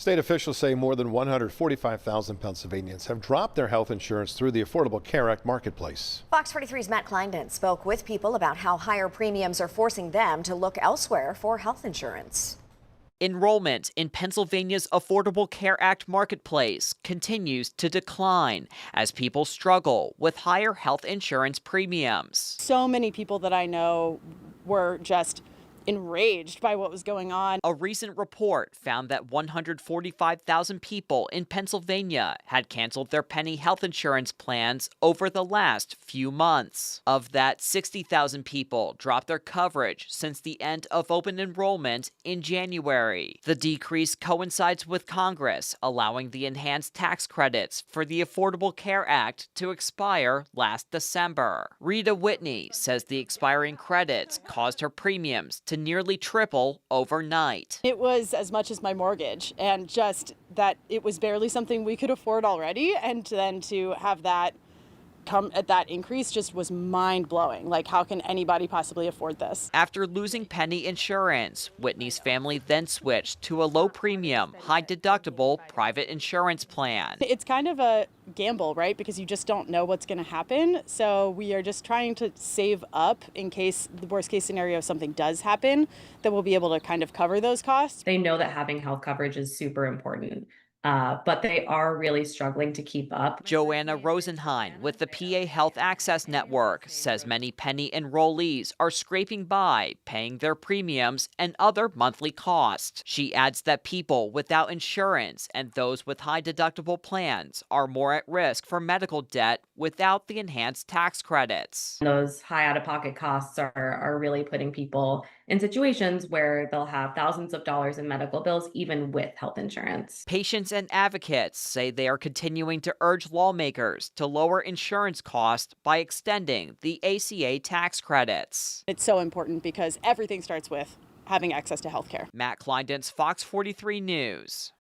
State officials say more than 145,000 Pennsylvanians have dropped their health insurance through the Affordable Care Act marketplace. Fox 43's Matt Kleindon spoke with people about how higher premiums are forcing them to look elsewhere for health insurance. Enrollment in Pennsylvania's Affordable Care Act marketplace continues to decline as people struggle with higher health insurance premiums. So many people that I know were just enraged by what was going on. A recent report found that 145,000 people in Pennsylvania had canceled their Pennie health insurance plans over the last few months. Of that, 60,000 people dropped their coverage since the end of open enrollment in January. The decrease coincides with Congress allowing the enhanced tax credits for the Affordable Care Act to expire last December. Rita Whitney says the expiring credits caused her premiums to nearly triple overnight. It was as much as my mortgage, and just that it was barely something we could afford already, and then to have that come at that increase just was mind-blowing. Like, how can anybody possibly afford this? After losing Pennie insurance, Whitney's family then switched to a low-premium, high-deductible private insurance plan. It's kind of a gamble, right? Because you just don't know what's going to happen. So we are just trying to save up in case the worst-case scenario, if something does happen, that we'll be able to kind of cover those costs. They know that having health coverage is super important. But they are really struggling to keep up. Joanna Rosenheim with the PA Health Access Network says many Pennie enrollees are scraping by, paying their premiums and other monthly costs. She adds that people without insurance and those with high deductible plans are more at risk for medical debt without the enhanced tax credits. Those high out-of-pocket costs are really putting people in situations where they'll have thousands of dollars in medical bills, even with health insurance. Patients and advocates say they are continuing to urge lawmakers to lower insurance costs by extending the ACA tax credits. It's so important because everything starts with having access to health care. Matt Kleindon, Fox 43 News.